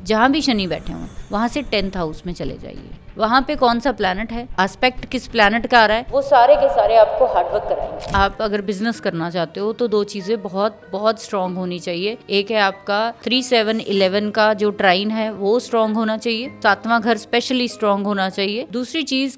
जहाँ भी शनि बैठे हों वहाँ से 10th हाउस में चले जाइए। वहाँ पे कौन सा प्लैनेट है, एस्पेक्ट किस प्लैनेट का आ रहा है, वो सारे के सारे आपको हार्डवर्क कराएंगे। आप अगर बिजनेस करना चाहते हो तो 2 चीजें बहुत बहुत स्ट्रांग होनी चाहिए। एक है आपका 3-7-11 का जो ट्राइन है वो स्ट्रांग होना चाहिए, 7वां घर स्पेशली स्ट्रांग होना चाहिए। दूसरी चीज,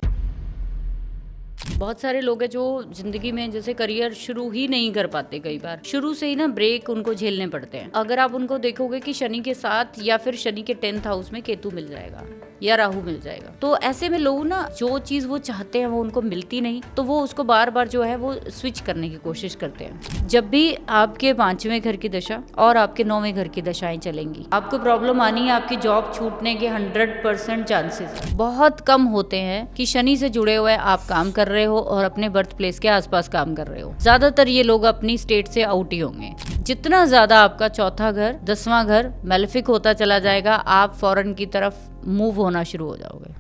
बहुत सारे लोग हैं जो जिंदगी में जैसे करियर शुरू ही नहीं कर पाते, कई बार शुरू से ही ना ब्रेक उनको झेलने पड़ते हैं। अगर आप उनको देखोगे कि शनि के साथ या फिर शनि के 10th हाउस में केतु मिल जाएगा या राहु मिल जाएगा, तो ऐसे में लोग ना जो चीज वो चाहते हैं वो उनको मिलती नहीं, तो वो उसको बार बार जो है वो स्विच करने की कोशिश करते हैं। जब भी आपके 5वें घर की दशा और आपके 9वें घर की दशाएं चलेंगी, आपको प्रॉब्लम आनी है, आपकी जॉब छूटने के 100% चांसेस बहुत कम होते हैं कि शनि से जुड़े हुए आप काम कर रहे हो और अपने बर्थ प्लेस के आसपास काम कर रहे हो। ज्यादातर ये लोग अपनी स्टेट से आउट ही होंगे। जितना ज्यादा आपका 4था घर 10वां घर मैलेफिक होता चला जाएगा, आप फॉरेन की तरफ मूव होना शुरू हो जाओगे।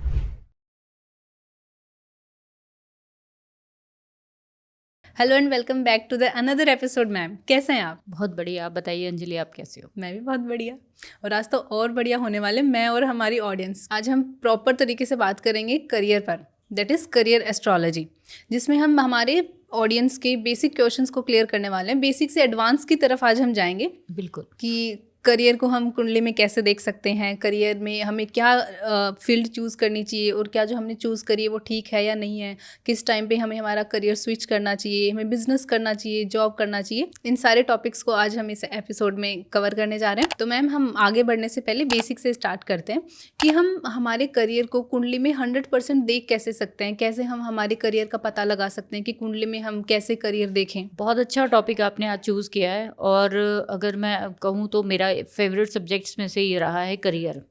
Hello and welcome back to the another episode. Ma'am कैसे हैं आप? बहुत बढ़िया। आप बताइए अंजलि, आप कैसे हो? मैं भी बहुत बढ़िया, और आज तो और बढ़िया होने वाले मैं और हमारी ऑडियंस। आज हम प्रॉपर तरीके से बात करेंगे करियर पर, दैट इज़ करियर एस्ट्रोलॉजी, जिसमें हम हमारे ऑडियंस के बेसिक क्वेश्चंस को क्लियर करने वाले हैं। बेसिक से एडवांस की तरफ आज हम जाएंगे। बिल्कुल। कि करियर को हम कुंडली में कैसे देख सकते हैं, करियर में हमें क्या फील्ड चूज़ करनी चाहिए, और क्या जो हमने चूज़ करी है वो ठीक है या नहीं है, किस टाइम पे हमें हमारा करियर स्विच करना चाहिए, हमें बिजनेस करना चाहिए, जॉब करना चाहिए। इन सारे टॉपिक्स को आज हम इस एपिसोड में कवर करने जा रहे हैं। तो मैम, हम आगे बढ़ने से पहले बेसिक से स्टार्ट करते हैं कि हम हमारे करियर को कुंडली में 100% देख कैसे सकते हैं, कैसे हम हमारे करियर का पता लगा सकते हैं कि कुंडली में हम कैसे करियर देखें। बहुत अच्छा टॉपिक आपने आज चूज़ किया है, और अगर मैं कहूँ तो मेरा फेवरेट सब्जेक्ट्स में से ये रहा है करियर,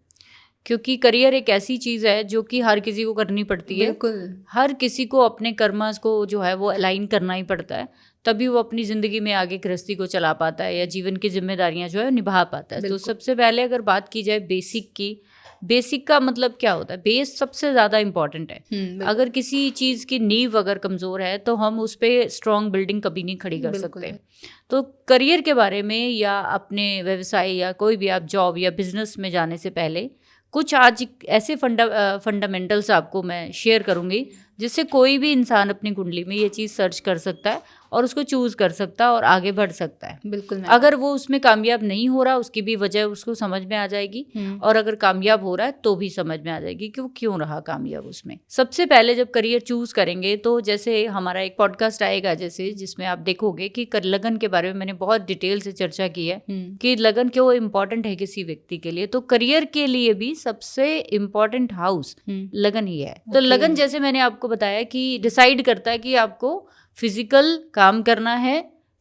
क्योंकि करियर एक ऐसी चीज़ है जो कि हर किसी को करनी पड़ती है। बिल्कुल। हर किसी को अपने कर्मस को जो है वो अलाइन करना ही पड़ता है, तभी वो अपनी ज़िंदगी में आगे गृहस्थी को चला पाता है या जीवन की जिम्मेदारियां जो है निभा पाता है। तो सबसे पहले अगर बात की जाए बेसिक की, बेसिक का मतलब क्या होता है? बेस सबसे ज़्यादा इम्पॉर्टेंट है। अगर किसी चीज़ की नींव अगर कमज़ोर है तो हम उस पर स्ट्रॉन्ग बिल्डिंग कभी नहीं खड़ी कर सकते। तो करियर के बारे में या अपने व्यवसाय या कोई भी आप जॉब या बिजनेस में जाने से पहले कुछ आज ऐसे फंडामेंटल्स आपको मैं शेयर करूँगी जिससे कोई भी इंसान अपनी कुंडली में ये चीज़ सर्च कर सकता है और उसको चूज़ कर सकता है और आगे बढ़ सकता है। बिल्कुल। अगर वो उसमें कामयाब नहीं हो रहा, उसकी भी वजह उसको समझ में आ जाएगी, और अगर कामयाब हो रहा है तो भी समझ में आ जाएगी कि वो क्यों रहा कामयाब उसमें। सबसे पहले जब करियर चूज़ करेंगे तो जैसे हमारा एक पॉडकास्ट आएगा जैसे, जिसमें आप देखोगे कि लगन के बारे में मैंने बहुत डिटेल से चर्चा की है कि लगन क्यों इम्पोर्टेंट है किसी व्यक्ति के लिए। तो करियर के लिए भी सबसे इम्पोर्टेंट हाउस लगन ही है। तो लगन, जैसे मैंने आपको बताया, कि डिसाइड करता है कि आपको फिजिकल काम करना है,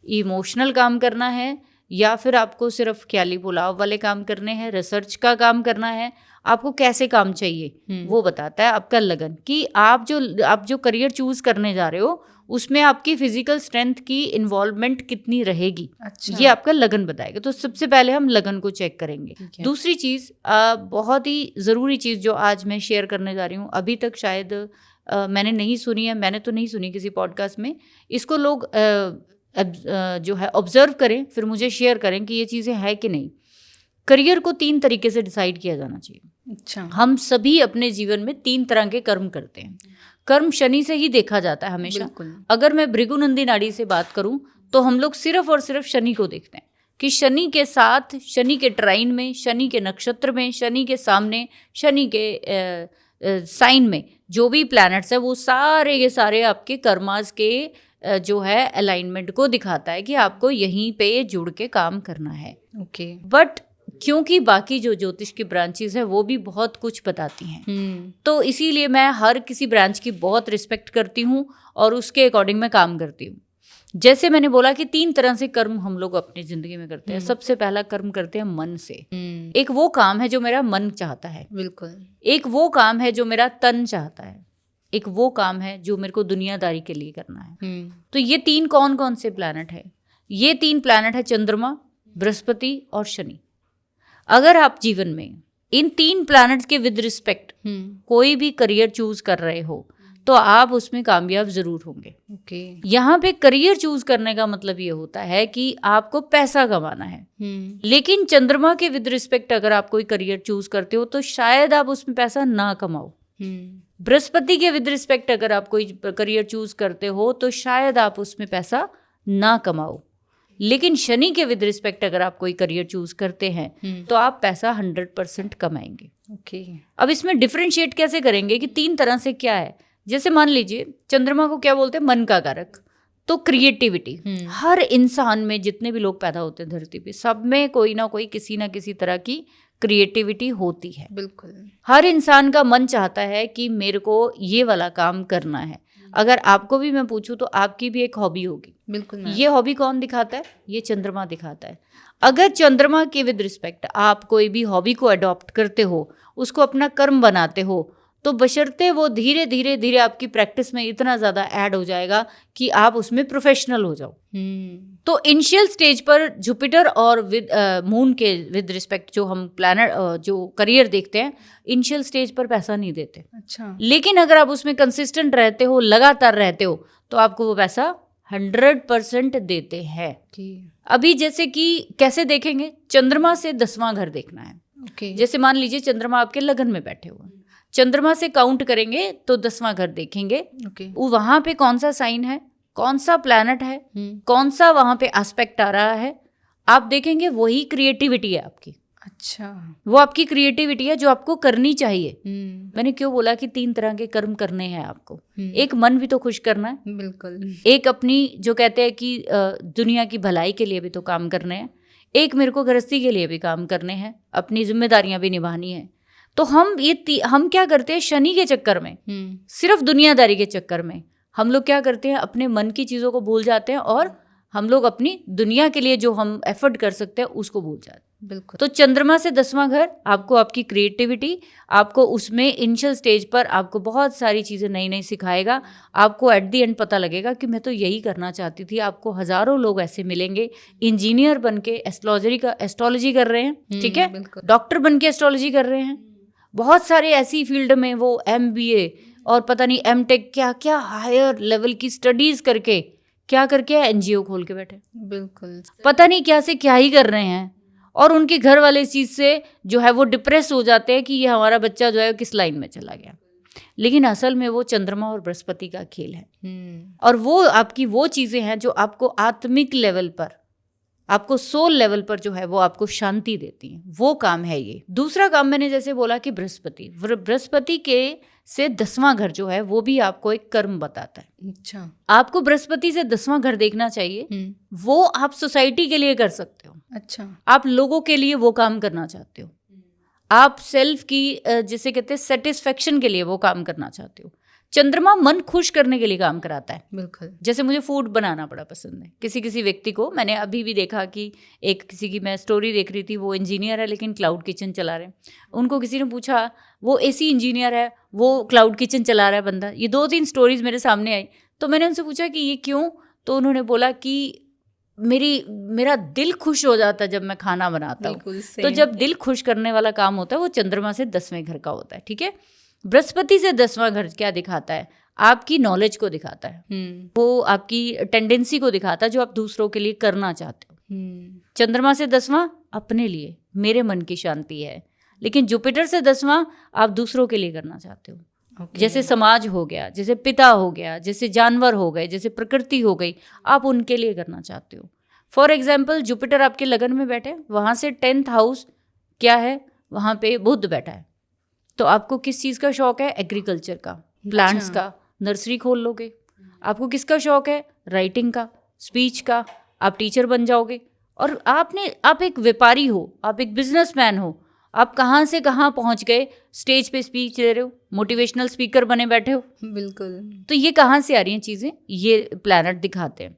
इमोशनल काम करना है, या फिर आपको सिर्फ ख्याली पुलाव वाले काम करने हैं, रिसर्च का काम करना है, आपको कैसे काम चाहिए वो बताता है आपका लगन। कि आप जो करियर चूज करने जा रहे हो उसमें आपकी फिजिकल स्ट्रेंथ की इन्वॉल्वमेंट कितनी रहेगी। अच्छा। ये आपका लगन बताएगा। तो सबसे पहले हम लगन को चेक करेंगे। दूसरी चीज़, बहुत ही ज़रूरी चीज़ जो आज मैं शेयर करने जा रही हूँ, अभी तक शायद मैंने नहीं सुनी है, मैंने तो नहीं सुनी किसी पॉडकास्ट में, इसको लोग जो है ऑब्जर्व करें, फिर मुझे शेयर करें कि ये चीज़ें हैं कि नहीं। करियर को 3 तरीके से डिसाइड किया जाना चाहिए। अच्छा। हम सभी अपने जीवन में 3 तरह के कर्म करते हैं। कर्म शनि से ही देखा जाता है हमेशा। अगर मैं भृगुनंदी नाड़ी से बात करूं तो हम लोग सिर्फ और सिर्फ शनि को देखते हैं कि शनि के साथ, शनि के ट्राइन में, शनि के नक्षत्र में, शनि के सामने, शनि के साइन में जो भी प्लैनेट्स है वो सारे के सारे आपके कर्मास के जो है अलाइनमेंट को दिखाता है कि आपको यहीं पे जुड़ के काम करना है। ओके। बट क्योंकि बाकी जो ज्योतिष की ब्रांचेस है वो भी बहुत कुछ बताती हैं, तो इसीलिए मैं हर किसी ब्रांच की बहुत रिस्पेक्ट करती हूँ और उसके अकॉर्डिंग मैं काम करती हूँ। जैसे मैंने बोला कि 3 तरह से कर्म हम लोग अपनी जिंदगी में करते हैं। सबसे पहला कर्म करते हैं मन से। एक वो काम है जो मेरा मन चाहता है। बिल्कुल। एक वो काम है जो मेरा तन चाहता है। एक वो काम है जो मेरे को दुनियादारी के लिए करना है। तो ये 3 कौन कौन से प्लैनेट है? ये 3 प्लैनेट है चंद्रमा, बृहस्पति और शनि। अगर आप जीवन में इन 3 प्लैनेट्स के विद रिस्पेक्ट कोई भी करियर चूज कर रहे हो, तो आप उसमें कामयाब जरूर होंगे। ओके। यहाँ पे करियर चूज करने का मतलब ये होता है कि आपको पैसा कमाना है। लेकिन चंद्रमा के विद रिस्पेक्ट अगर आप कोई करियर चूज करते हो तो शायद आप उसमें पैसा ना कमाओ। बृहस्पति के विद रिस्पेक्ट अगर आप कोई करियर चूज करते हो तो शायद आप उसमें पैसा ना कमाओ। लेकिन शनि के विद रिस्पेक्ट अगर आप कोई करियर चूज करते हैं तो आप पैसा 100% कमाएंगे। ओके। अब इसमें डिफरेंशिएट कैसे करेंगे कि 3 तरह से क्या है। जैसे मान लीजिए चंद्रमा को क्या बोलते हैं, मन का कारक, तो क्रिएटिविटी। हर इंसान में जितने भी लोग पैदा होते हैं धरती पे, सब में कोई ना कोई किसी ना किसी तरह की क्रिएटिविटी होती है। बिल्कुल। हर इंसान का मन चाहता है कि मेरे को ये वाला काम करना है। अगर आपको भी मैं पूछूं तो आपकी भी एक हॉबी होगी। बिल्कुल। ये हॉबी कौन दिखाता है? ये चंद्रमा दिखाता है। अगर चंद्रमा के विद रिस्पेक्ट आप कोई भी हॉबी को अडॉप्ट करते हो, उसको अपना कर्म बनाते हो, तो बशर्ते वो धीरे धीरे धीरे आपकी प्रैक्टिस में इतना ज़्यादा ऐड हो जाएगा कि आप उसमें प्रोफेशनल हो जाओ। तो इनिशियल स्टेज पर जुपिटर और विद मून के विद रिस्पेक्ट जो हम प्लैनेट जो करियर देखते हैं, इनिशियल स्टेज पर पैसा नहीं देते। अच्छा। लेकिन अगर आप उसमें कंसिस्टेंट रहते हो, लगातार रहते हो, तो आपको वो पैसा 100% देते हैं। अभी जैसे कि कैसे देखेंगे, चंद्रमा से 10वां घर देखना है। ओके। जैसे मान लीजिए चंद्रमा आपके लगन में बैठे हुए, चंद्रमा से काउंट करेंगे तो 10वां घर देखेंगे। वो वहां पे कौन सा साइन है, कौन सा प्लैनेट है, कौन सा वहां पे एस्पेक्ट आ रहा है, आप देखेंगे वही क्रिएटिविटी है आपकी। अच्छा। वो आपकी क्रिएटिविटी है जो आपको करनी चाहिए। मैंने क्यों बोला कि 3 तरह के कर्म करने हैं आपको। एक मन भी तो खुश करना है। बिल्कुल। एक अपनी जो कहते हैं कि दुनिया की भलाई के लिए भी तो काम करने हैं। एक मेरे को गृहस्थी के लिए भी काम करने हैं, अपनी जिम्मेदारियां भी निभानी है। तो हम हम क्या करते हैं, शनि के चक्कर में, सिर्फ दुनियादारी के चक्कर में हम लोग क्या करते हैं, अपने मन की चीज़ों को भूल जाते हैं और हम लोग अपनी दुनिया के लिए जो हम एफर्ट कर सकते हैं उसको भूल जाते हैं। बिल्कुल। तो चंद्रमा से 10वां घर आपको आपकी क्रिएटिविटी, आपको उसमें इनिशियल स्टेज पर आपको बहुत सारी चीज़ें नई नई सिखाएगा। आपको एट दी एंड पता लगेगा कि मैं तो यही करना चाहती थी। आपको हज़ारों लोग ऐसे मिलेंगे, इंजीनियर बन के एस्ट्रोलॉजी कर रहे हैं, ठीक है, डॉक्टर बन के एस्ट्रोलॉजी कर रहे हैं, बहुत सारे ऐसी फील्ड में वो MBA और पता नहीं MTech क्या क्या हायर लेवल की स्टडीज करके क्या करके NGO खोल के बैठे। बिल्कुल। पता नहीं क्या से क्या ही कर रहे हैं। और उनके घर वाले इस चीज़ से जो है वो डिप्रेस हो जाते हैं कि ये हमारा बच्चा जो है किस लाइन में चला गया। लेकिन असल में वो चंद्रमा और बृहस्पति का खेल है। और वो आपकी वो चीज़ें हैं जो आपको आत्मिक लेवल पर, आपको सोल लेवल पर जो है वो आपको शांति देती हैं। वो काम है ये। दूसरा काम मैंने जैसे बोला कि बृहस्पति के से 10वां घर जो है वो भी आपको एक कर्म बताता है। अच्छा। आपको बृहस्पति से 10वां घर देखना चाहिए। वो आप सोसाइटी के लिए कर सकते हो। अच्छा। आप लोगों के लिए वो काम करना चाहते हो। आप सेल्फ की जिसे कहते हैं सेटिस्फेक्शन के लिए वो काम करना चाहते हो। चंद्रमा मन खुश करने के लिए काम कराता है। बिल्कुल। जैसे मुझे फूड बनाना बड़ा पसंद है। किसी व्यक्ति को मैंने अभी भी देखा कि किसी की मैं स्टोरी देख रही थी, वो इंजीनियर है लेकिन क्लाउड किचन चला रहे हैं। उनको किसी ने पूछा, वो AC इंजीनियर है, वो क्लाउड किचन चला रहा है बंदा। ये 2-3 स्टोरीज मेरे सामने आई। तो मैंने उनसे पूछा कि ये क्यों? तो उन्होंने बोला कि मेरा दिल खुश हो जाता है जब मैं खाना बनाता हूँ। तो जब दिल खुश करने वाला काम होता है वो चंद्रमा से 10वें घर का होता है, ठीक है। बृहस्पति से 10वां घर क्या दिखाता है? आपकी नॉलेज को दिखाता है। वो आपकी टेंडेंसी को दिखाता है जो आप दूसरों के लिए करना चाहते हो। चंद्रमा से 10वां अपने लिए, मेरे मन की शांति है। लेकिन जुपिटर से 10वां आप दूसरों के लिए करना चाहते हो। जैसे समाज हो गया, जैसे पिता हो गया, जैसे जानवर हो गए, जैसे प्रकृति हो गई, आप उनके लिए करना चाहते हो। फॉर एग्जाम्पल जुपिटर आपके लगन में बैठे, वहाँ से 10th हाउस क्या है, वहाँ पे बुध बैठा है। तो आपको किस चीज़ का शौक है? एग्रीकल्चर का, प्लांट्स का, नर्सरी खोल लोगे। आपको किसका शौक है? राइटिंग का, स्पीच का, आप टीचर बन जाओगे। और आप एक व्यापारी हो, आप एक बिजनेसमैन हो, आप कहाँ से कहाँ पहुँच गए, स्टेज पे स्पीच दे रहे हो, मोटिवेशनल स्पीकर बने बैठे हो। बिल्कुल। तो ये कहाँ से आ रही हैं चीज़ें? ये प्लैनेट दिखाते हैं।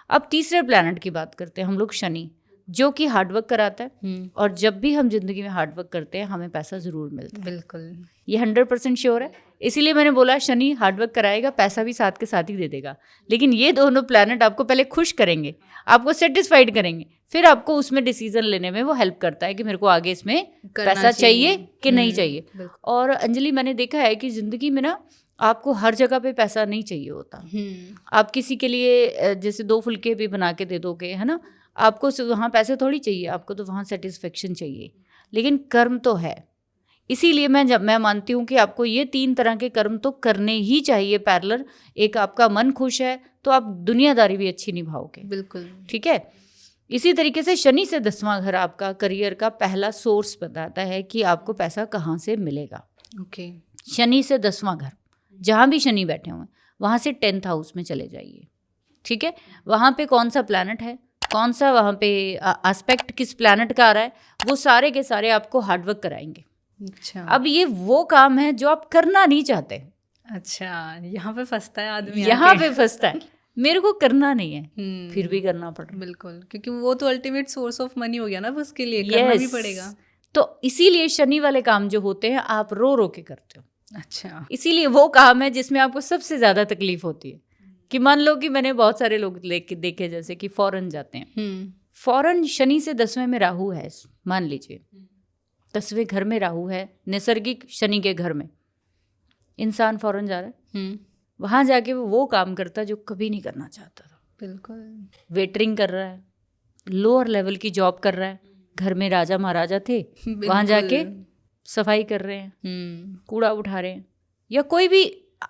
अब तीसरे प्लैनेट की बात करते हैं हम लोग, शनि, जो कि हार्डवर्क कराता है। और जब भी हम जिंदगी में हार्डवर्क करते हैं हमें पैसा ज़रूर मिलता है। बिल्कुल, ये 100% श्योर है। इसीलिए मैंने बोला शनि हार्डवर्क कराएगा, पैसा भी साथ के साथ ही दे देगा। लेकिन ये दोनों प्लैनेट आपको पहले खुश करेंगे, आपको सेटिस्फाइड करेंगे, फिर आपको उसमें डिसीजन लेने में वो हेल्प करता है कि मेरे को आगे इसमें पैसा चाहिए कि नहीं चाहिए। और अंजलि, मैंने देखा है कि ज़िंदगी में ना आपको हर जगह पे पैसा नहीं चाहिए होता। आप किसी के लिए जैसे 2 फुलके भी बना के दे दोगे, है ना, आपको वहाँ पैसे थोड़ी चाहिए, आपको तो वहाँ सेटिस्फेक्शन चाहिए। लेकिन कर्म तो है, इसीलिए मैं मानती हूँ कि आपको ये 3 तरह के कर्म तो करने ही चाहिए पैरेलल। एक आपका मन खुश है तो आप दुनियादारी भी अच्छी निभाओगे। बिल्कुल, ठीक है। इसी तरीके से शनि से 10वां घर आपका करियर का पहला सोर्स बताता है कि आपको पैसा कहाँ से मिलेगा। ओके। शनि से 10वां घर, जहाँ भी शनि बैठे हुए वहाँ से 10th हाउस में चले जाइए। ठीक है। वहाँ पे कौन सा प्लैनेट है, कौन सा वहाँ पे एस्पेक्ट किस प्लैनेट का आ रहा है, वो सारे के सारे आपको हार्डवर्क कराएंगे। अच्छा। अब ये वो काम है जो आप करना नहीं चाहते। अच्छा, यहाँ पे फंसता है आदमी, यहाँ पे फंसता है, मेरे को करना नहीं है, फिर भी करना पड़ रहा है। बिल्कुल, क्योंकि वो तो अल्टीमेट सोर्स ऑफ मनी हो गया ना, उसके लिए करना भी पड़ेगा। तो इसीलिए शनि वाले काम जो होते हैं आप रो रो के करते हो। अच्छा। इसीलिए वो काम है जिसमें आपको सबसे ज्यादा तकलीफ होती है। कि मान लो कि मैंने बहुत सारे लोग देखे जैसे कि फॉरेन जाते हैं, फॉरेन शनि से 10वें में राहु है, मान लीजिए 10वें घर में राहु है, नैसर्गिक शनि के घर में इंसान फॉरेन जा रहा है, वहां जाके वो काम करता है जो कभी नहीं करना चाहता था। बिल्कुल। वेटरिंग कर रहा है, लोअर लेवल की जॉब कर रहा है, घर में राजा महाराजा थे, वहां जाके सफाई कर रहे हैं, कूड़ा उठा रहे हैं, या कोई भी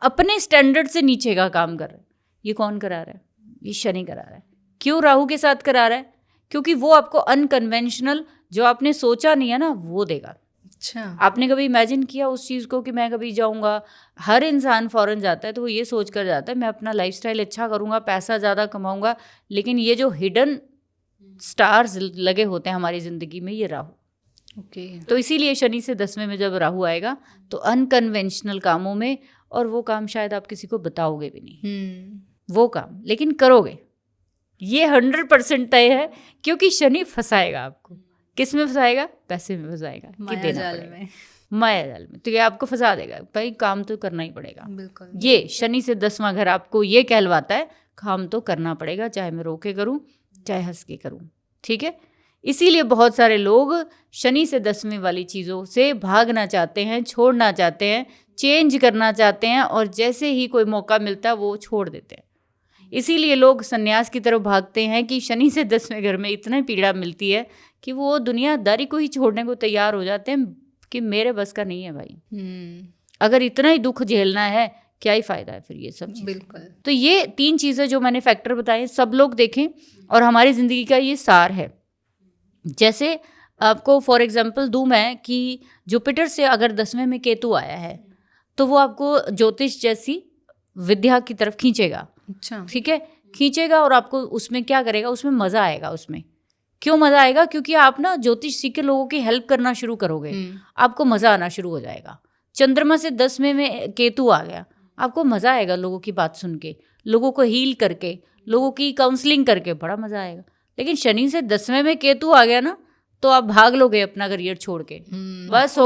अपने स्टैंडर्ड से नीचे का काम कर रहे हैं। ये कौन करा रहा है? ये शनि करा रहा है। क्यों राहु के साथ करा रहा है? क्योंकि वो आपको अनकन्वेंशनल, जो आपने सोचा नहीं है ना, वो देगा। अच्छा। आपने कभी इमेजिन किया उस चीज़ को कि मैं कभी जाऊंगा? हर इंसान फॉरेन जाता है तो वो ये सोच कर जाता है मैं अपना लाइफस्टाइल अच्छा करूंगा, पैसा ज़्यादा कमाऊंगा, लेकिन ये जो हिडन स्टार्स लगे होते हैं हमारी ज़िंदगी में, ये राहु। ओके। तो इसीलिए शनि से 10वें में जब राहु आएगा तो अनकन्वेंशनल कामों में, और वो काम शायद आप किसी को बताओगे भी नहीं, वो काम लेकिन करोगे, ये 100% तय है। क्योंकि शनि फंसाएगा आपको। किस में फंसाएगा? पैसे में फंसाएगा, कि देना पड़ेगा, माया जाल में। तो ये आपको फंसा देगा, भाई काम तो करना ही पड़ेगा। बिल्कुल। ये शनि से 10वां घर आपको ये कहलवाता है काम तो करना पड़ेगा, चाहे मैं रो के करूँ चाहे हंस के करूँ। ठीक है। इसीलिए बहुत सारे लोग शनि से 10वें वाली चीज़ों से भागना चाहते हैं, छोड़ना चाहते हैं, चेंज करना चाहते हैं, और जैसे ही कोई मौका मिलता है वो छोड़ देते हैं। इसीलिए लोग संन्यास की तरफ भागते हैं कि शनि से 10वें घर में इतना पीड़ा मिलती है कि वो दुनियादारी को ही छोड़ने को तैयार हो जाते हैं कि मेरे बस का नहीं है भाई। अगर इतना ही दुख झेलना है, क्या ही फ़ायदा है फिर ये सब चीज़। बिल्कुल। तो ये 3 चीज़ें जो मैंने फैक्टर बताए, सब लोग देखें, और हमारी ज़िंदगी का ये सार है। जैसे आपको फॉर एग्जांपल दूं मैं कि जुपिटर से अगर 10वें में केतु आया है तो वो आपको ज्योतिष जैसी विद्या की तरफ खींचेगा। अच्छा। ठीक है, खींचेगा, और आपको उसमें क्या करेगा, उसमें मज़ा आएगा। उसमें क्यों मज़ा आएगा? क्योंकि आप ना ज्योतिष सीख के लोगों की हेल्प करना शुरू करोगे, आपको मज़ा आना शुरू हो जाएगा। चंद्रमा से 10वें में केतु आ गया, आपको मज़ा आएगा लोगों की बात सुन के, लोगों को हील करके, लोगों की काउंसलिंग करके, बड़ा मज़ा आएगा। लेकिन शनि से 10वें में केतु आ गया ना, तो आप भाग लोगे अपना करियर छोड़ के, बस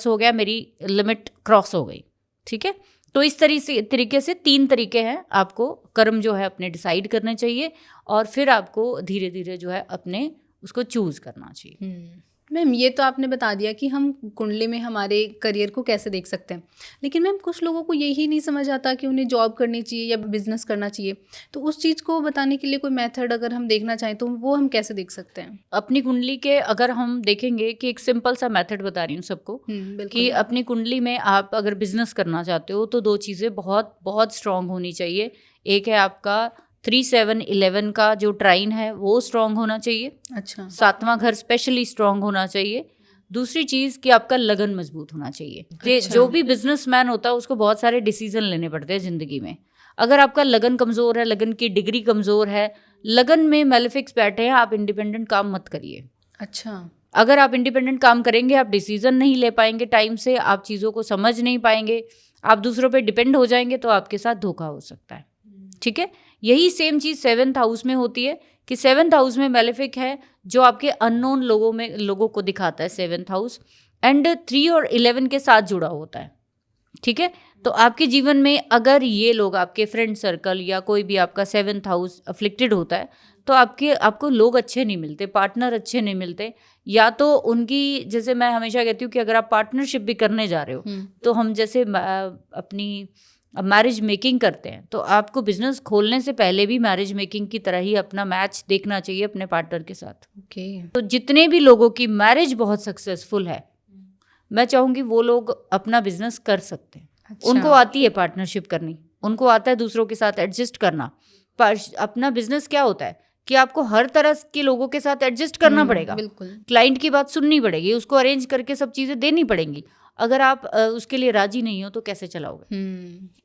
हो गया, मेरी लिमिट क्रॉस हो गई। ठीक है। तो इस तरीके से 3 तरीके हैं, आपको कर्म जो है अपने डिसाइड करने चाहिए, और फिर आपको धीरे धीरे जो है अपने उसको चूज करना चाहिए। मैम, ये तो आपने बता दिया कि हम कुंडली में हमारे करियर को कैसे देख सकते हैं, लेकिन मैम कुछ लोगों को यही नहीं समझ आता कि उन्हें जॉब करनी चाहिए या बिजनेस करना चाहिए। तो उस चीज़ को बताने के लिए कोई मेथड अगर हम देखना चाहें तो वो हम कैसे देख सकते हैं? अपनी कुंडली के अगर हम देखेंगे कि एक सिंपल सा मेथड बता रही हूँ सबको, कि अपनी कुंडली में आप अगर बिजनेस करना चाहते हो तो 2 चीज़ें बहुत बहुत स्ट्रांग होनी चाहिए। एक है आपका 3-7-11 का जो ट्राइन है वो स्ट्रांग होना चाहिए। अच्छा। 7वां घर स्पेशली स्ट्रांग होना चाहिए। दूसरी चीज़ कि आपका लगन मजबूत होना चाहिए। अच्छा। जो भी बिजनेसमैन होता है उसको बहुत सारे डिसीजन लेने पड़ते हैं ज़िंदगी में। अगर आपका लगन कमज़ोर है, लगन की डिग्री कमज़ोर है, लगन में मेलेफिक्स बैठे हैं, आप इंडिपेंडेंट काम मत करिए। अच्छा। अगर आप इंडिपेंडेंट काम करेंगे आप डिसीजन नहीं ले पाएंगे टाइम से, आप चीज़ों को समझ नहीं पाएंगे, आप दूसरों पे डिपेंड हो जाएंगे, तो आपके साथ धोखा हो सकता है। ठीक है। यही सेम चीज़ 7th हाउस में होती है कि 7th हाउस में मेलेफिक है जो आपके अननोन लोगों को दिखाता है 7th हाउस, एंड 3 और 11 के साथ जुड़ा होता है। ठीक है। तो आपके जीवन में अगर ये लोग, आपके फ्रेंड सर्कल या कोई भी आपका 7th हाउस अफ्लिक्टेड होता है, तो तो आपको लोग अच्छे नहीं मिलते, पार्टनर अच्छे नहीं मिलते, या तो उनकी, जैसे मैं हमेशा कहती हूँ कि अगर आप पार्टनरशिप भी करने जा रहे हो तो हम जैसे अपनी मैरिज मेकिंग करते हैं, तो आपको बिजनेस खोलने से पहले भी मैरिज मेकिंग की तरह ही अपना मैच देखना चाहिए अपने पार्टनर के साथ। तो जितने भी लोगों की मैरिज बहुत सक्सेसफुल है, मैं चाहूँगी वो लोग अपना बिजनेस कर सकते हैं। उनको आती है पार्टनरशिप करनी, उनको आता है दूसरों के साथ एडजस्ट करना। अपना बिजनेस क्या होता है कि आपको हर तरह के लोगों के साथ एडजस्ट करना पड़ेगा, क्लाइंट की बात सुननी पड़ेगी, उसको अरेंज करके सब चीज़ें देनी पड़ेंगी। अगर आप उसके लिए राजी नहीं हो तो कैसे चलाओगे?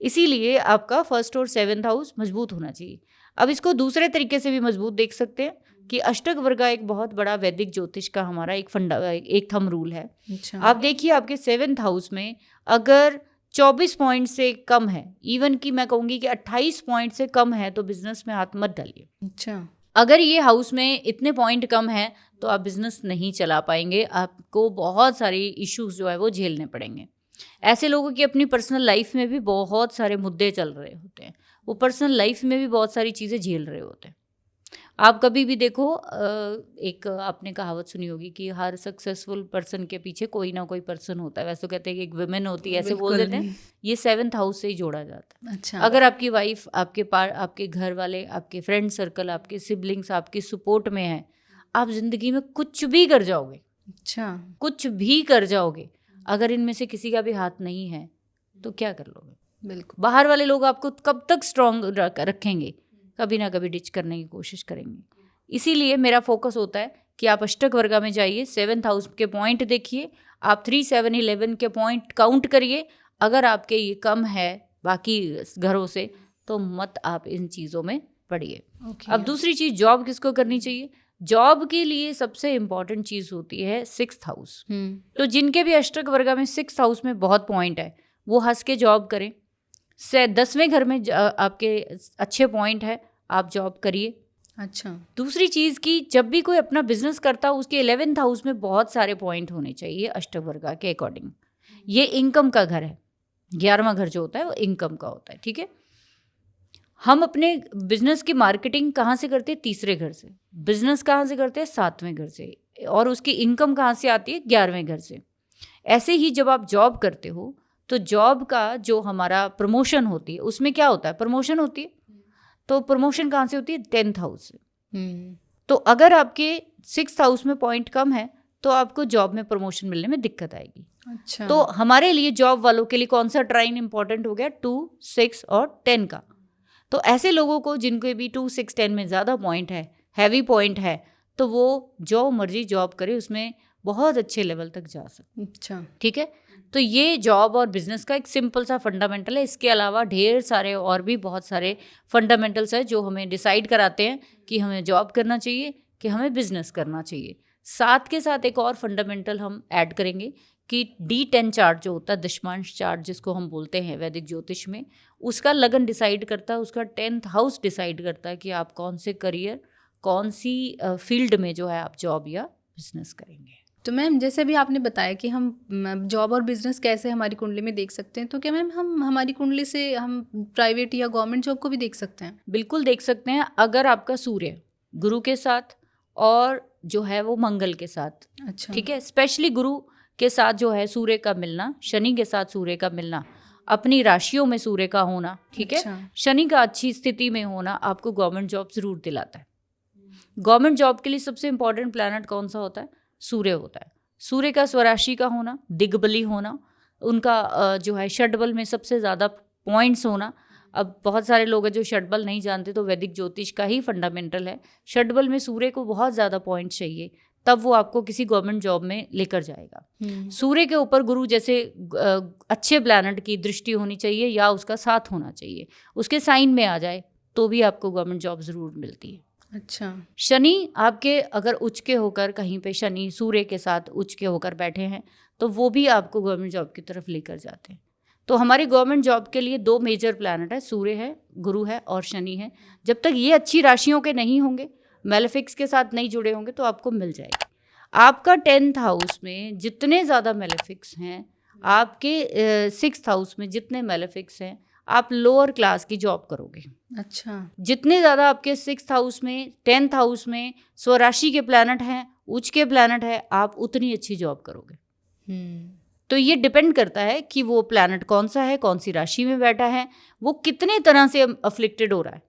इसीलिए आपका फर्स्ट और 7th हाउस मजबूत होना चाहिए। अब इसको दूसरे तरीके से भी मजबूत देख सकते हैं कि अष्टक वर्गा एक बहुत बड़ा वैदिक ज्योतिष का हमारा एक थंब रूल है। आप देखिए आपके 7th हाउस में अगर 24 पॉइंट से कम है, इवन कि मैं कहूँगी कि 28 पॉइंट से कम है, तो बिजनेस में हाथ मत डालिए। अगर ये हाउस में इतने पॉइंट कम है तो आप बिजनेस नहीं चला पाएंगे, आपको बहुत सारी इश्यूज जो है वो झेलने पड़ेंगे। ऐसे लोगों की अपनी पर्सनल लाइफ में भी बहुत सारे मुद्दे चल रहे होते हैं, वो पर्सनल लाइफ में भी बहुत सारी चीज़ें झेल रहे होते हैं। आप कभी भी देखो, एक आपने कहावत सुनी होगी कि हर सक्सेसफुल पर्सन के पीछे कोई ना कोई पर्सन होता है। वैसे तो कहते हैं कि एक वुमेन होती है, ऐसे बोल देते हैं, ये 7th हाउस से ही जोड़ा जाता है। अच्छा। अगर आपकी वाइफ आपके घर वाले, आपके फ्रेंड सर्कल, आपके सिबलिंग्स आपकी सपोर्ट में है, आप जिंदगी में कुछ भी कर जाओगे। अच्छा, कुछ भी कर जाओगे। अगर इनमें से किसी का भी हाथ नहीं है तो क्या कर लोगे? बिल्कुल। बाहर वाले लोग आपको कब तक स्ट्रांग रखेंगे? कभी ना कभी डिच करने की कोशिश करेंगे। इसीलिए मेरा फोकस होता है कि आप अष्टक वर्गा में जाइए, 7th हाउस के पॉइंट देखिए, आप 3, 7, 11 के पॉइंट काउंट करिए। अगर आपके ये कम है बाकी घरों से तो मत आप इन चीज़ों में पड़िए। अब दूसरी चीज़, जॉब किसको करनी चाहिए? जॉब के लिए सबसे इम्पॉर्टेंट चीज़ होती है 6th हाउस। तो जिनके भी अष्टक वर्गा में 6th हाउस में बहुत पॉइंट है वो हंस के जॉब करें। 10वें घर में आपके अच्छे पॉइंट है, आप जॉब करिए। अच्छा। दूसरी चीज़ कि जब भी कोई अपना बिजनेस करता है उसके 11th हाउस में बहुत सारे पॉइंट होने चाहिए अष्टक वर्गा के अकॉर्डिंग। ये इनकम का घर है, 11वां घर जो होता है वो इनकम का होता है। ठीक है, हम अपने बिजनेस की मार्केटिंग कहाँ से करते हैं? 3रे घर से। बिजनेस कहाँ से करते हैं? 7वें घर से। और उसकी इनकम कहाँ से आती है? 11वें घर से। ऐसे ही जब आप जॉब करते हो तो जॉब का जो हमारा प्रमोशन होती है उसमें क्या होता है? प्रमोशन होती है। तो प्रमोशन कहाँ से होती है? 10th हाउस से। तो अगर आपके 6th हाउस में पॉइंट कम है तो आपको जॉब में प्रमोशन मिलने में दिक्कत आएगी। अच्छा। तो हमारे लिए जॉब वालों के लिए कौन सा ट्राइन इंपॉर्टेंट हो गया? 2, 6 और 10 का। तो ऐसे लोगों को जिनके भी 2, 6, 10 में ज़्यादा पॉइंट है, हैवी पॉइंट है, तो वो जो मर्जी जॉब करे उसमें बहुत अच्छे लेवल तक जा सकते। अच्छा, ठीक है। तो ये जॉब और बिजनेस का एक सिंपल सा फंडामेंटल है। इसके अलावा ढेर सारे और भी बहुत सारे फंडामेंटल्स हैं जो हमें डिसाइड कराते हैं कि हमें जॉब करना चाहिए कि हमें बिजनेस करना चाहिए। साथ के साथ एक और फंडामेंटल हम ऐड करेंगे कि D10 चार्ट जो होता है, दशमांश चार्ट जिसको हम बोलते हैं वैदिक ज्योतिष में, उसका लगन डिसाइड करता है, उसका 10th हाउस डिसाइड करता है कि आप कौन से करियर, कौन सी फील्ड में जो है आप जॉब या बिजनेस करेंगे। तो मैम जैसे भी आपने बताया कि हम जॉब और बिजनेस कैसे हमारी कुंडली में देख सकते हैं, तो क्या मैम हम हमारी कुंडली से हम प्राइवेट या गवर्नमेंट जॉब को भी देख सकते हैं? बिल्कुल देख सकते हैं, अगर आपका सूर्य गुरु के साथ और जो है वो मंगल के साथ। अच्छा। ठीक है, स्पेशली गुरु के साथ जो है सूर्य का मिलना, शनि के साथ सूर्य का मिलना, अपनी राशियों में सूर्य का होना, ठीक है। अच्छा। शनि का अच्छी स्थिति में होना आपको गवर्नमेंट जॉब जरूर दिलाता है। गवर्नमेंट जॉब के लिए सबसे इंपॉर्टेंट प्लैनेट कौन सा होता है? सूर्य होता है। सूर्य का स्वराशि का होना, दिग्बली होना, उनका जो है षटबल में सबसे ज़्यादा पॉइंट्स होना। अब बहुत सारे लोग हैं जो षटबल नहीं जानते, तो वैदिक ज्योतिष का ही फंडामेंटल है। षटबल में सूर्य को बहुत ज़्यादा पॉइंट चाहिए, तब वो आपको किसी गवर्नमेंट जॉब में लेकर जाएगा। सूर्य के ऊपर गुरु जैसे अच्छे प्लैनेट की दृष्टि होनी चाहिए या उसका साथ होना चाहिए, उसके साइन में आ जाए तो भी आपको गवर्नमेंट जॉब ज़रूर मिलती है। अच्छा। शनि आपके अगर उच्च के होकर कहीं पे शनि सूर्य के साथ उच्च के होकर बैठे हैं तो वो भी आपको गवर्नमेंट जॉब की तरफ लेकर जाते हैं। तो हमारी गवर्नमेंट जॉब के लिए 2 मेजर प्लैनेट है, सूर्य है, गुरु है और शनि है। जब तक ये अच्छी राशियों के नहीं होंगे, मेलेफिक्स के साथ नहीं जुड़े होंगे, तो आपको मिल जाएगी। आपका 10th हाउस में जितने ज़्यादा मेलेफिक्स हैं, आपके 6th हाउस में जितने मेलेफिक्स हैं, आप लोअर क्लास की जॉब करोगे। अच्छा। जितने ज़्यादा आपके 6th हाउस में 10th हाउस में स्वराशि के प्लैनेट हैं, उच्च के प्लैनेट है, आप उतनी अच्छी जॉब करोगे। तो ये डिपेंड करता है कि वो प्लैनेट कौन सा है, कौन सी राशि में बैठा है, वो कितने तरह से अफ्लिक्टेड हो रहा है।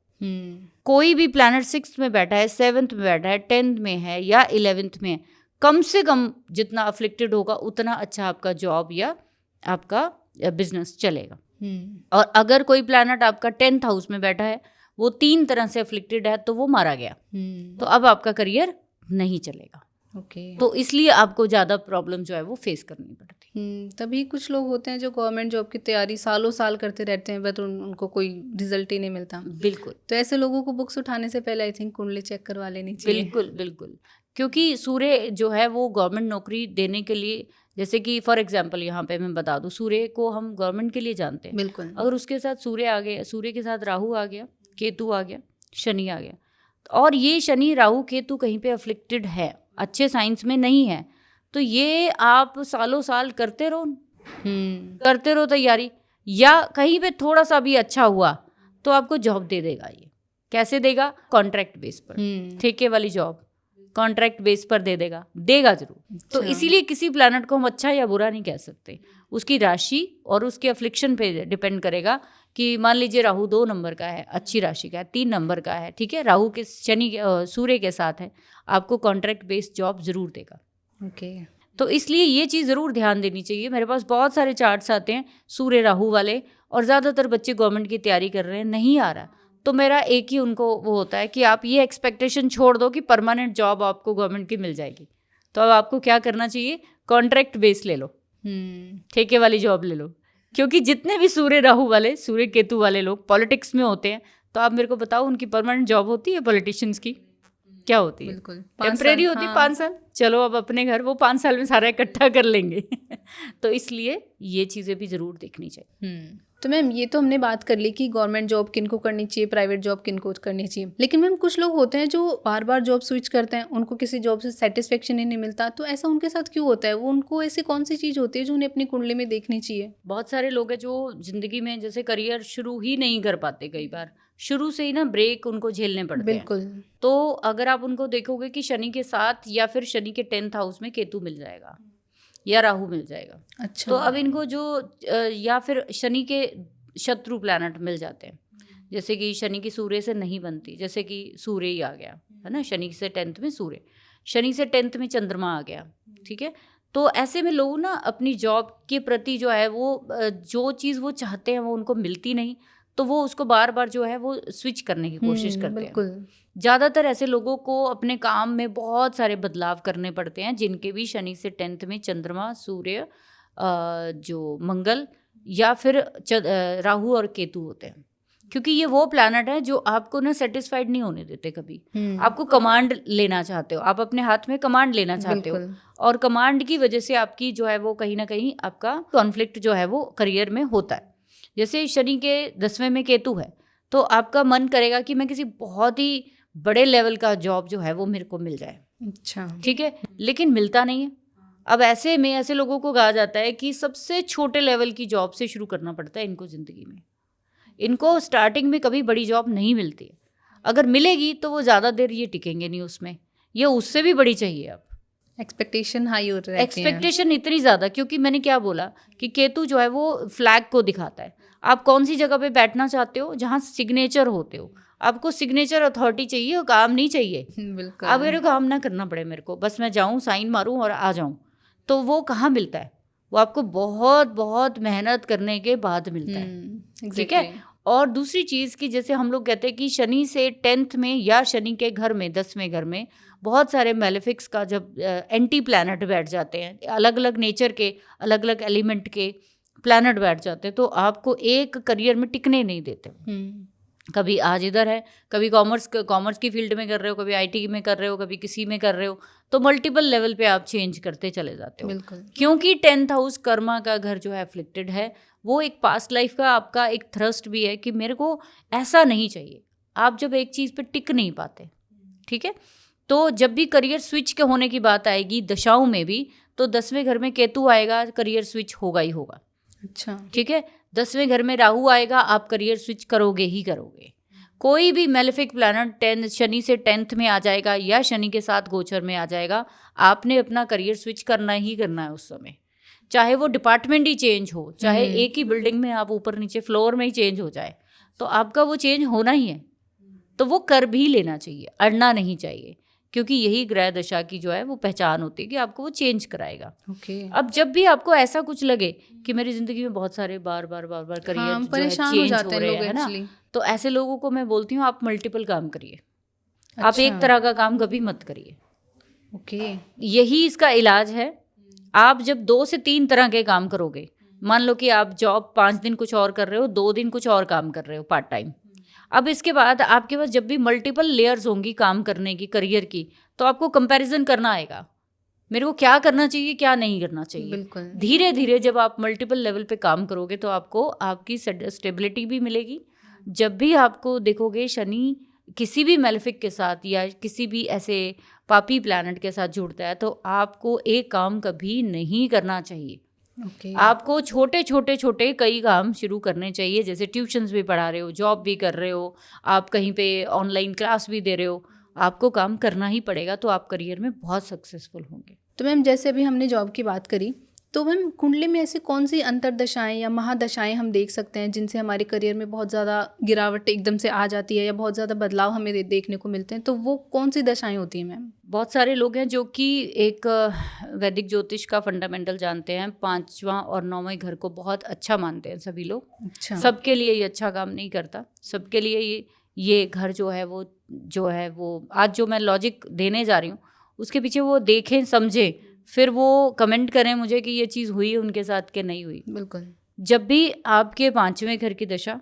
कोई भी प्लैनेट 6th में बैठा है, 7th में बैठा है, 10th में है या 11th में है, कम से कम जितना अफ्लिक्टेड होगा उतना अच्छा आपका जॉब या आपका बिजनेस चलेगा। और अगर कोई प्लैनेट आपका 10th हाउस में बैठा है, वो 3 तरह से अफ्लिक्टेड है, तो वो मारा गया, तो अब आपका करियर नहीं चलेगा। तो इसलिए आपको ज़्यादा प्रॉब्लम जो है वो फेस करनी पड़ती है। तभी कुछ लोग होते हैं जो गवर्नमेंट जॉब की तैयारी सालों साल करते रहते हैं, बट उनको कोई रिजल्ट ही नहीं मिलता। बिल्कुल। तो ऐसे लोगों को बुक्स उठाने से पहले आई थिंक कुंडली चेक करवा लेनी चाहिए। बिल्कुल बिल्कुल, क्योंकि सूर्य जो है वो गवर्नमेंट नौकरी देने के लिए, जैसे कि फॉर एग्जांपल यहाँ पे मैं बता दूँ, सूर्य को हम गवर्नमेंट के लिए जानते हैं। बिल्कुल। अगर उसके साथ सूर्य आ गया, सूर्य के साथ राहु आ गया, केतु आ गया, शनि आ गया, और ये शनि राहु केतु कहीं पे अफ्लिक्टेड है, अच्छे साइंस में नहीं है, तो ये आप सालों साल करते रहो तैयारी, या कहीं पे थोड़ा सा भी अच्छा हुआ तो आपको जॉब दे देगा। ये कैसे देगा? कॉन्ट्रैक्ट बेस पर, ठेके वाली जॉब कॉन्ट्रैक्ट बेस पर देगा जरूर। तो इसीलिए किसी प्लैनेट को हम अच्छा या बुरा नहीं कह सकते, उसकी राशि और उसके अफ्लिक्शन पे डिपेंड करेगा। कि मान लीजिए राहु 2 नंबर का है, अच्छी राशि का है, 3 नंबर का है, ठीक है, राहु के शनि सूर्य के साथ है, आपको कॉन्ट्रैक्ट बेस्ड जॉब जरूर देगा। तो इसलिए ये चीज़ ज़रूर ध्यान देनी चाहिए। मेरे पास बहुत सारे चार्ट्स आते हैं सूर्य राहु वाले, और ज़्यादातर बच्चे गवर्नमेंट की तैयारी कर रहे हैं, नहीं आ रहा, तो मेरा एक ही उनको वो होता है कि आप ये एक्सपेक्टेशन छोड़ दो कि परमानेंट जॉब आपको गवर्नमेंट की मिल जाएगी। तो अब आपको क्या करना चाहिए? कॉन्ट्रैक्ट बेस ले लो, ठेके वाली जॉब ले लो। क्योंकि जितने भी सूर्य राहु वाले, सूर्य केतु वाले लोग पॉलिटिक्स में होते हैं, तो आप मेरे को बताओ उनकी परमानेंट जॉब होती है? पॉलिटिशियंस की क्या होती है? बिल्कुल टेम्परेरी होती है। 5 साल, चलो अब अपने घर वो 5 साल में सारा इकट्ठा कर लेंगे। तो इसलिए ये चीज़ें भी ज़रूर देखनी चाहिए। तो मैम ये तो हमने बात कर ली कि गवर्नमेंट जॉब किनको करनी चाहिए, प्राइवेट जॉब किनको करनी चाहिए, लेकिन मैम कुछ लोग होते हैं जो बार बार जॉब स्विच करते हैं, उनको किसी जॉब से सेटिस्फेक्शन ही नहीं मिलता, तो ऐसा उनके साथ क्यों होता है? वो उनको ऐसी कौन सी चीज़ होती है जो उन्हें अपनी कुंडली में देखनी चाहिए? बहुत सारे लोग हैं जो ज़िंदगी में जैसे करियर शुरू ही नहीं कर पाते, कई बार शुरू से ही ना ब्रेक उनको झेलने पड़ते हैं। बिल्कुल। तो अगर आप उनको देखोगे कि शनि के साथ या फिर शनि के 10th हाउस में केतु मिल जाएगा या राहु मिल जाएगा। अच्छा। तो अब इनको जो या फिर शनि के शत्रु प्लैनेट मिल जाते हैं, जैसे कि शनि की सूर्य से नहीं बनती, जैसे कि सूर्य ही आ गया है ना, शनि से 10th में सूर्य, शनि से 10th में चंद्रमा आ गया, ठीक है। तो ऐसे में लोग ना अपनी जॉब के प्रति जो है वो जो चीज़ वो चाहते हैं वो उनको मिलती नहीं, तो वो उसको बार बार जो है वो स्विच करने की कोशिश करते बिल्कुल। हैं। ज़्यादातर ऐसे लोगों को अपने काम में बहुत सारे बदलाव करने पड़ते हैं, जिनके भी शनि से 10th में चंद्रमा, सूर्य, जो मंगल या फिर राहु और केतु होते हैं, क्योंकि ये वो प्लैनेट है जो आपको ना सेटिस्फाइड नहीं होने देते कभी। आपको कमांड लेना चाहते हो, आप अपने हाथ में कमांड लेना चाहते हो, और कमांड की वजह से आपकी जो है वो कहीं ना कहीं आपका कॉन्फ्लिक्ट जो है वो करियर में होता है। जैसे शनि के 10वें में केतु है, तो आपका मन करेगा कि मैं किसी बहुत ही बड़े लेवल का जॉब जो है वो मेरे को मिल जाए। अच्छा। ठीक है, लेकिन मिलता नहीं है। अब ऐसे में ऐसे लोगों को कहा जाता है कि सबसे छोटे लेवल की जॉब से शुरू करना पड़ता है इनको ज़िंदगी में। इनको स्टार्टिंग में कभी बड़ी जॉब नहीं मिलती है, अगर मिलेगी तो वो ज़्यादा देर ये टिकेंगे नहीं उसमें, ये उससे भी बड़ी चाहिए। अब एक्सपेक्टेशन हाई हो रही है, एक्सपेक्टेशन इतनी ज़्यादा, क्योंकि मैंने क्या बोला कि केतु जो है वो फ्लैग को दिखाता है। आप कौन सी जगह पे बैठना चाहते हो जहाँ सिग्नेचर होते हो, आपको सिग्नेचर अथॉरिटी चाहिए और काम नहीं चाहिए। बिल्कुल। अब मेरे काम ना करना पड़े मेरे को, बस मैं जाऊँ साइन मारूँ और आ जाऊँ, तो वो कहाँ मिलता है? वो आपको बहुत बहुत मेहनत करने के बाद मिलता है। ठीक है। और दूसरी चीज़ कि जैसे हम लोग कहते हैं कि शनि से 10th में या शनि के घर में 10वें घर में बहुत सारे मेलेफिक्स का जब एंटी प्लैनेट बैठ जाते हैं, अलग अलग नेचर के अलग अलग एलिमेंट के प्लैनेट बैठ जाते हैं, तो आपको एक करियर में टिकने नहीं देते। कभी आज इधर है, कभी कॉमर्स की फील्ड में कर रहे हो, कभी आईटी में कर रहे हो, कभी किसी में कर रहे हो, तो मल्टीपल लेवल पे आप चेंज करते चले जाते हो। बिल्कुल। क्योंकि 10th हाउस कर्मा का घर जो है अफ्लिक्टेड है, वो एक पास्ट लाइफ का आपका एक थ्रस्ट भी है कि मेरे को ऐसा नहीं चाहिए। आप जब एक चीज़ पे टिक नहीं पाते, ठीक है, तो जब भी करियर स्विच के होने की बात आएगी दशाओं में भी, तो 10वें घर में केतु आएगा, करियर स्विच होगा ही होगा। अच्छा। ठीक है, 10वें घर में राहु आएगा, आप करियर स्विच करोगे ही करोगे। कोई भी मेलेफिक प्लैनेट शनि से 10th में आ जाएगा या शनि के साथ गोचर में आ जाएगा, आपने अपना करियर स्विच करना ही करना है उस समय। चाहे वो डिपार्टमेंट ही चेंज हो, चाहे एक ही बिल्डिंग में आप ऊपर नीचे फ्लोर में ही चेंज हो जाए, तो आपका वो चेंज होना ही है। तो वो कर भी लेना चाहिए, अड़ना नहीं चाहिए, क्योंकि यही ग्रह दशा की जो है वो पहचान होती है कि आपको वो चेंज कराएगा। अब जब भी आपको ऐसा कुछ लगे कि मेरी जिंदगी में बहुत सारे बार बार करियर परेशान हो जाते हैं लोग है ना, तो ऐसे लोगों को मैं बोलती हूँ आप मल्टीपल काम करिए। आप एक तरह का काम कभी मत करिए। यही इसका इलाज है। आप जब 2 से 3 तरह के काम करोगे, मान लो कि आप जॉब 5 दिन कुछ और कर रहे हो, 2 दिन कुछ और काम कर रहे हो पार्ट टाइम। अब इसके बाद आपके पास जब भी मल्टीपल लेयर्स होंगी काम करने की, करियर की, तो आपको कंपैरिजन करना आएगा, मेरे को क्या करना चाहिए क्या नहीं करना चाहिए। बिल्कुल। धीरे धीरे जब आप मल्टीपल लेवल पे काम करोगे तो आपको आपकी स्टेबिलिटी भी मिलेगी। जब भी आपको देखोगे शनि किसी भी मेलेफिक के साथ या किसी भी ऐसे पापी प्लैनेट के साथ जुड़ता है, तो आपको एक काम कभी नहीं करना चाहिए। आपको छोटे छोटे कई काम शुरू करने चाहिए, जैसे ट्यूशन्स भी पढ़ा रहे हो, जॉब भी कर रहे हो, आप कहीं पे ऑनलाइन क्लास भी दे रहे हो, आपको काम करना ही पड़ेगा, तो आप करियर में बहुत सक्सेसफुल होंगे। तो मैम जैसे अभी हमने जॉब की बात करी, तो मैम कुंडली में ऐसी कौन सी अंतरदशाएं या महादशाएं हम देख सकते हैं जिनसे हमारे करियर में बहुत ज़्यादा गिरावट एकदम से आ जाती है या बहुत ज़्यादा बदलाव हमें देखने को मिलते हैं, तो वो कौन सी दशाएं होती हैं मैम? बहुत सारे लोग हैं जो कि एक वैदिक ज्योतिष का फंडामेंटल जानते हैं, 5वां और 9वें घर को बहुत अच्छा मानते हैं सभी लोग। अच्छा। सबके लिए ये अच्छा काम नहीं करता, सबके लिए ये घर जो है वो आज जो मैं लॉजिक देने जा रही हूँ उसके पीछे वो देखें समझें, फिर वो कमेंट करें मुझे कि ये चीज़ हुई उनके साथ कि नहीं हुई। बिल्कुल। जब भी आपके 5वें घर की दशा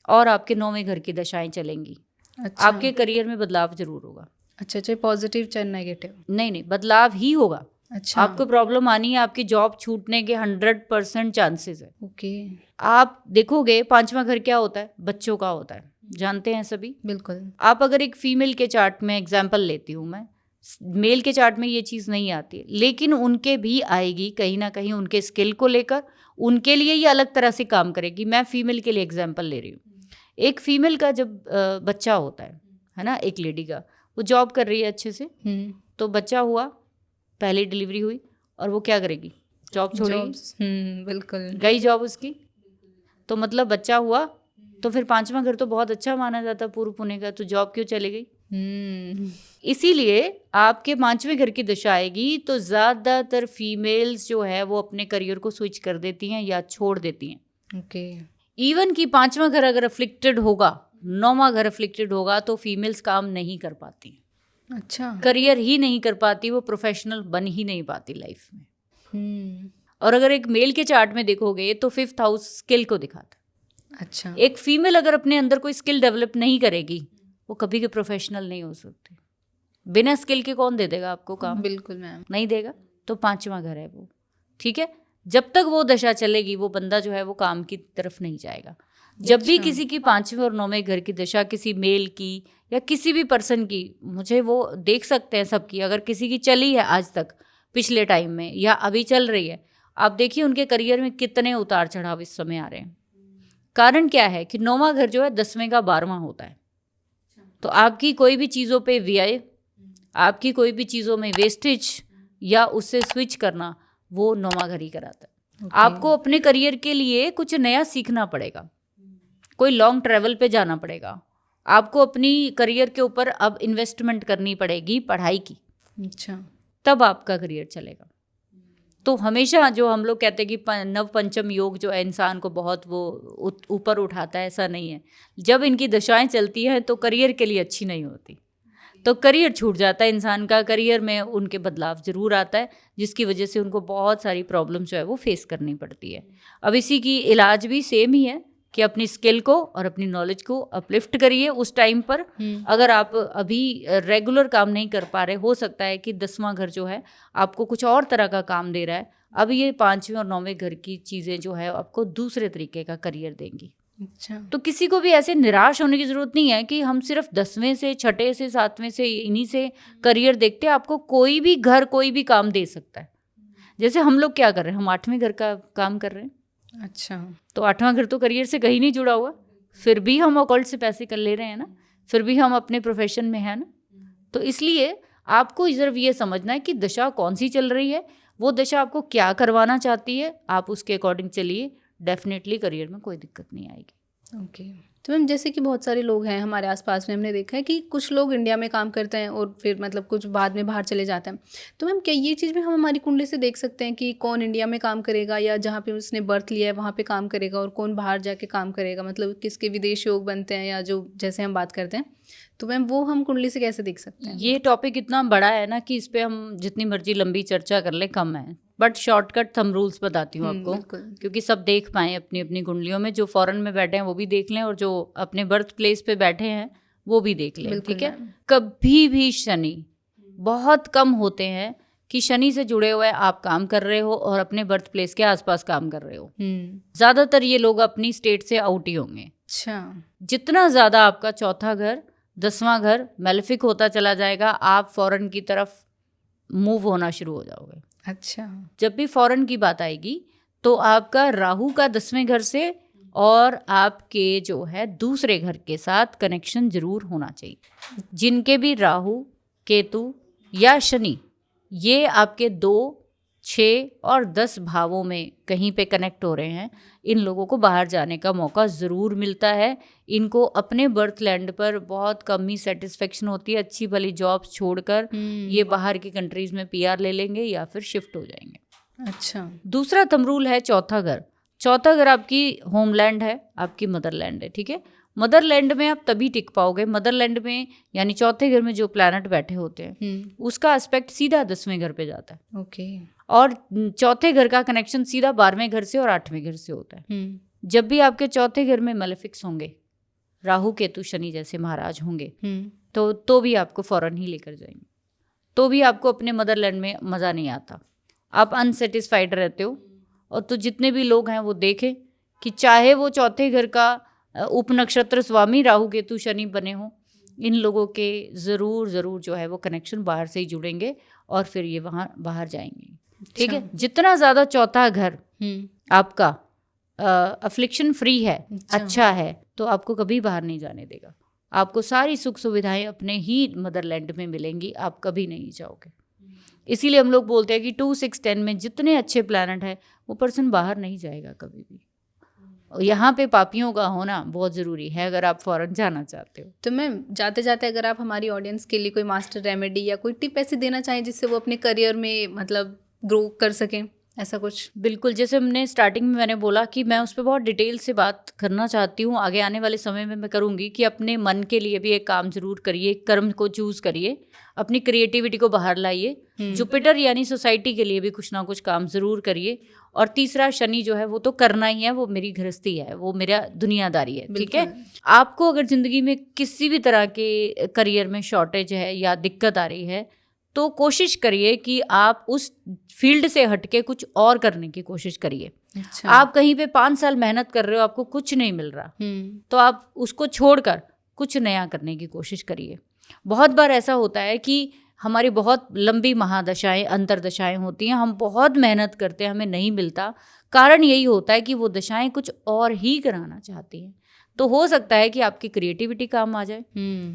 और आपके 9वें घर की दशाएं चलेंगी, अच्छा। आपके करियर में बदलाव जरूर होगा। अच्छा, चाहे पॉजिटिव चाहे नेगेटिव? नहीं, बदलाव ही होगा। अच्छा। आपको प्रॉब्लम आनी है, आपकी जॉब छूटने के 100% चांसेस है। ओके। आप देखोगे 5वां घर क्या होता है, बच्चों का होता है, जानते हैं सभी। बिल्कुल। आप अगर एक फीमेल के चार्ट में एग्जाम्पल लेती हूँ मैं, मेल के चार्ट में ये चीज़ नहीं आती, लेकिन उनके भी आएगी कहीं ना कहीं, उनके स्किल को लेकर उनके लिए ये अलग तरह से काम करेगी। मैं फीमेल के लिए एग्जाम्पल ले रही हूँ। एक फीमेल का जब बच्चा होता है ना, एक लेडी का, वो जॉब कर रही है अच्छे से, तो बच्चा हुआ, पहली डिलीवरी हुई, और वो क्या करेगी, जॉब छोड़ेगी। बिल्कुल। गई जॉब उसकी, तो मतलब बच्चा हुआ, तो फिर 5वां घर तो बहुत अच्छा माना जाता पूर्व पुण्य का, तो जॉब क्यों चली गई? इसीलिए आपके 5वें घर की दशा आएगी तो ज़्यादातर फीमेल्स जो है वो अपने करियर को स्विच कर देती हैं या छोड़ देती हैं। ओके। इवन कि 5वां घर अगर अफ्लिक्टेड होगा, 9वां घर अफ्लिक्टेड होगा, तो फीमेल्स काम नहीं कर पाती। अच्छा। करियर ही नहीं कर पाती, वो प्रोफेशनल बन ही नहीं पाती लाइफ में। और अगर एक मेल के चार्ट में देखोगे तो 5th हाउस स्किल को दिखाता है। अच्छा। एक फीमेल अगर अपने अंदर कोई स्किल डेवलप नहीं करेगी, वो कभी के प्रोफेशनल नहीं हो सकती। बिना स्किल के कौन दे देगा आपको काम? बिल्कुल मैम, नहीं देगा। तो 5वां घर है वो, ठीक है। जब तक वो दशा चलेगी वो बंदा जो है वो काम की तरफ नहीं जाएगा। जब भी किसी की 5वें और 9वें घर की दशा, किसी मेल की या किसी भी पर्सन की, मुझे वो देख सकते हैं सबकी, अगर किसी की चली है आज तक पिछले टाइम में या अभी चल रही है, आप देखिए उनके करियर में कितने उतार चढ़ाव इस समय आ रहे हैं। कारण क्या है कि 9वां घर जो है 10वें का 12वां होता है। तो आपकी कोई भी चीज़ों पे व्यय, आपकी कोई भी चीज़ों में वेस्टेज या उससे स्विच करना, वो 9वां घर ही कराता है। आपको अपने करियर के लिए कुछ नया सीखना पड़ेगा, कोई लॉन्ग ट्रैवल पे जाना पड़ेगा, आपको अपनी करियर के ऊपर अब इन्वेस्टमेंट करनी पड़ेगी पढ़ाई की। अच्छा। तब आपका करियर चलेगा। तो हमेशा जो हम लोग कहते हैं कि नव पंचम योग जो है इंसान को बहुत वो ऊपर उठाता है, ऐसा नहीं है। जब इनकी दशाएं चलती हैं तो करियर के लिए अच्छी नहीं होती, तो करियर छूट जाता है इंसान का। करियर में उनके बदलाव ज़रूर आता है, जिसकी वजह से उनको बहुत सारी प्रॉब्लम जो है वो फेस करनी पड़ती है। अब इसी की इलाज भी सेम ही है कि अपनी स्किल को और अपनी नॉलेज को अपलिफ्ट करिए उस टाइम पर। अगर आप अभी रेगुलर काम नहीं कर पा रहे, हो सकता है कि 10वां घर जो है आपको कुछ और तरह का काम दे रहा है, अब ये 5वें और 9वें घर की चीज़ें जो है आपको दूसरे तरीके का करियर देंगी। अच्छा। तो किसी को भी ऐसे निराश होने की ज़रूरत नहीं है कि हम सिर्फ 10वें से 6ठे से 7वें से इन्हीं से करियर देखते हैं। आपको कोई भी घर कोई भी काम दे सकता है। जैसे हम लोग क्या कर रहे हैं, हम 8वें घर का काम कर रहे हैं, अच्छा, तो 8वां घर तो करियर से कहीं नहीं जुड़ा हुआ, फिर भी हम ऑकल्ट से पैसे कर ले रहे हैं ना, फिर भी हम अपने प्रोफेशन में हैं ना। तो इसलिए आपको सिर्फ ये समझना है कि दशा कौन सी चल रही है, वो दशा आपको क्या करवाना चाहती है, आप उसके अकॉर्डिंग चलिए, डेफिनेटली करियर में कोई दिक्कत नहीं आएगी। ओके। तो मैम जैसे कि बहुत सारे लोग हैं हमारे आसपास में, हमने देखा है कि कुछ लोग इंडिया में काम करते हैं और फिर मतलब कुछ बाद में बाहर चले जाते हैं। तो मैम क्या ये चीज़ भी हम हमारी कुंडली से देख सकते हैं कि कौन इंडिया में काम करेगा या जहाँ पे उसने बर्थ लिया है वहाँ पे काम करेगा, और कौन बाहर जाके काम करेगा, मतलब किसके विदेश योग बनते हैं या जो जैसे हम बात करते हैं, तो मैम वो हम कुंडली से कैसे देख सकते हैं? ये टॉपिक इतना बड़ा है ना कि इस पे हम जितनी मर्जी लंबी चर्चा कर ले कम है, बट शॉर्टकट थंब रूल्स बताती हूँ आपको, क्योंकि सब देख पाएँ अपनी अपनी कुंडलियों में। जो फॉरेन में बैठे हैं वो भी देख लें और जो अपने बर्थ प्लेस पे बैठे हैं वो भी देख लें, ठीक है। कभी भी शनि, बहुत कम होते हैं कि शनि से जुड़े हुए आप काम कर रहे हो और अपने बर्थ प्लेस के आसपास काम कर रहे हो। ज़्यादातर ये लोग अपनी स्टेट से आउट ही होंगे। अच्छा, जितना ज़्यादा आपका चौथा घर, 10वां घर मैलेफिक होता चला जाएगा, आप फॉरेन की तरफ मूव होना शुरू हो जाओगे। अच्छा, जब भी फॉरेन की बात आएगी तो आपका राहु का 10वें घर से और आपके जो है दूसरे घर के साथ कनेक्शन जरूर होना चाहिए। जिनके भी राहु, केतु या शनि ये आपके 2, 6 और 10 भावों में कहीं पे कनेक्ट हो रहे हैं, इन लोगों को बाहर जाने का मौका ज़रूर मिलता है। इनको अपने बर्थ लैंड पर बहुत कम ही सेटिस्फेक्शन होती है, अच्छी भली जॉब्स छोड़कर ये बाहर की कंट्रीज़ में PR ले लेंगे या फिर शिफ्ट हो जाएंगे। अच्छा, दूसरा थंब रूल है चौथा घर। चौथा घर आपकी होमलैंड है, आपकी मदरलैंड है, ठीक है। मदरलैंड में आप तभी टिक पाओगे, मदरलैंड में यानी चौथे घर में जो प्लैनेट बैठे होते हैं उसका एस्पेक्ट सीधा 10वें घर पे जाता है। ओके। और चौथे घर का कनेक्शन सीधा 12वें घर से और 8वें घर से होता है। जब भी आपके चौथे घर में मैलेफिक्स होंगे, राहु केतु शनि जैसे महाराज होंगे, तो भी आपको फौरन ही लेकर जाएंगे, तो भी आपको अपने मदरलैंड में मज़ा नहीं आता, आप अनसेटिस्फाइड रहते हो। और तो जितने भी लोग हैं वो देखें कि चाहे वो चौथे घर का उप नक्षत्र स्वामी राहु केतु शनि बने हों, इन लोगों के ज़रूर जो है वो कनेक्शन बाहर से ही जुड़ेंगे और फिर ये वहाँ बाहर जाएंगे, ठीक है। जितना ज़्यादा चौथा घर आपका अफ्लिक्शन फ्री है, अच्छा है, तो आपको कभी बाहर नहीं जाने देगा। आपको सारी सुख सुविधाएं अपने ही मदरलैंड में मिलेंगी, आप कभी नहीं जाओगे। इसीलिए हम लोग बोलते हैं कि 2, 6, 10 में जितने अच्छे प्लैनेट हैं वो पर्सन बाहर नहीं जाएगा कभी भी। यहाँ पे पापियों का होना बहुत ज़रूरी है अगर आप फॉरेन जाना चाहते हो। तो मैम जाते जाते अगर आप हमारी ऑडियंस के लिए कोई मास्टर रेमेडी या कोई टिप ऐसी देना चाहें जिससे वो अपने करियर में मतलब ग्रो कर सकें, ऐसा कुछ? बिल्कुल, जैसे हमने स्टार्टिंग में मैंने बोला कि मैं उस पर बहुत डिटेल से बात करना चाहती हूँ, आगे आने वाले समय में मैं करूँगी कि अपने मन के लिए भी एक काम ज़रूर करिए, कर्म को चूज़ करिए, अपनी क्रिएटिविटी को बाहर लाइए। जुपिटर यानी सोसाइटी के लिए भी कुछ ना कुछ काम ज़रूर करिए। और तीसरा शनि जो है वो तो करना ही है, वो मेरी गृहस्थी है, वो मेरा दुनियादारी है, ठीक है। आपको अगर ज़िंदगी में किसी भी तरह के करियर में शॉर्टेज है या दिक्कत आ रही है तो कोशिश करिए कि आप उस फील्ड से हटके कुछ और करने की कोशिश करिए। अच्छा। आप कहीं पे 5 साल मेहनत कर रहे हो, आपको कुछ नहीं मिल रहा, तो आप उसको छोड़कर कुछ नया करने की कोशिश करिए। बहुत बार ऐसा होता है कि हमारी बहुत लंबी महादशाएं, अंतरदशाएं होती हैं, हम बहुत मेहनत करते हैं, हमें नहीं मिलता। कारण यही होता है कि वो दशाएं कुछ और ही कराना चाहती हैं। तो हो सकता है कि आपकी क्रिएटिविटी काम आ जाए,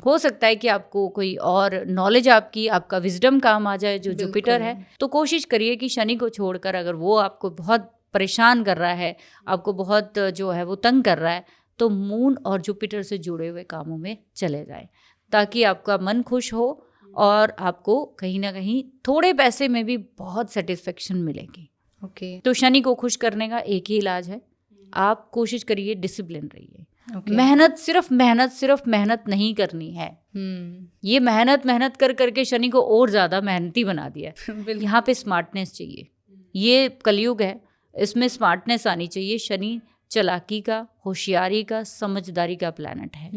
हो सकता है कि आपको कोई और नॉलेज, आपका विजडम काम आ जाए जो जुपिटर है। तो कोशिश करिए कि शनि को छोड़कर, अगर वो आपको बहुत परेशान कर रहा है, आपको बहुत जो है वो तंग कर रहा है, तो मून और जुपिटर से जुड़े हुए कामों में चले जाएं, ताकि आपका मन खुश हो और आपको कहीं ना कहीं थोड़े पैसे में भी बहुत सेटिस्फेक्शन मिलेगी। ओके। तो शनि को खुश करने का एक ही इलाज है, आप कोशिश करिए डिसिप्लिन रहिए। मेहनत सिर्फ मेहनत नहीं करनी है। ये मेहनत कर करके शनि को और ज़्यादा मेहनती बना दिया है। यहाँ पे स्मार्टनेस चाहिए, ये कलयुग है, इसमें स्मार्टनेस आनी चाहिए। शनि चालाकी का, होशियारी का, समझदारी का प्लैनेट है।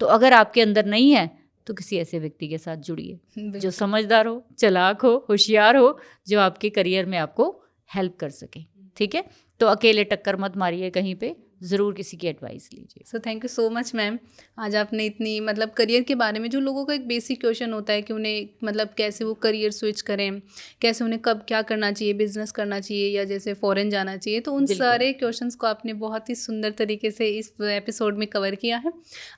तो अगर आपके अंदर नहीं है तो किसी ऐसे व्यक्ति के साथ जुड़िए जो समझदार हो, चालाक हो, होशियार हो, जो आपके करियर में आपको हेल्प कर सके, ठीक है। तो अकेले टक्कर मत मारिए कहीं पे, ज़रूर किसी की एडवाइस लीजिए। So thank you so much ma'am. आज आपने इतनी मतलब करियर के बारे में, जो लोगों का एक बेसिक क्वेश्चन होता है कि उन्हें मतलब कैसे वो करियर स्विच करें, कैसे उन्हें कब क्या करना चाहिए, बिजनेस करना चाहिए या जैसे फॉरेन जाना चाहिए, तो उन बिल्कुल। सारे क्वेश्चंस को आपने बहुत ही सुंदर तरीके से इस एपिसोड में कवर किया है।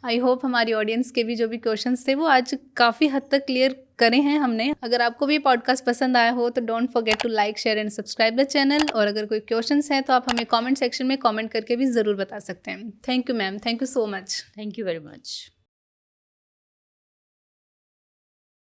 आई होप हमारी ऑडियंस के भी जो भी क्वेश्चंस थे वो आज काफ़ी हद तक क्लियर करे हैं हमने। अगर आपको भी पॉडकास्ट पसंद आया हो तो don't forget to like, share and subscribe the channel. और अगर कोई क्वेश्चंस हैं तो आप हमें कमेंट सेक्शन में कमेंट करके भी ज़रूर बता सकते हैं। Thank you ma'am, thank you so much. Thank you very much.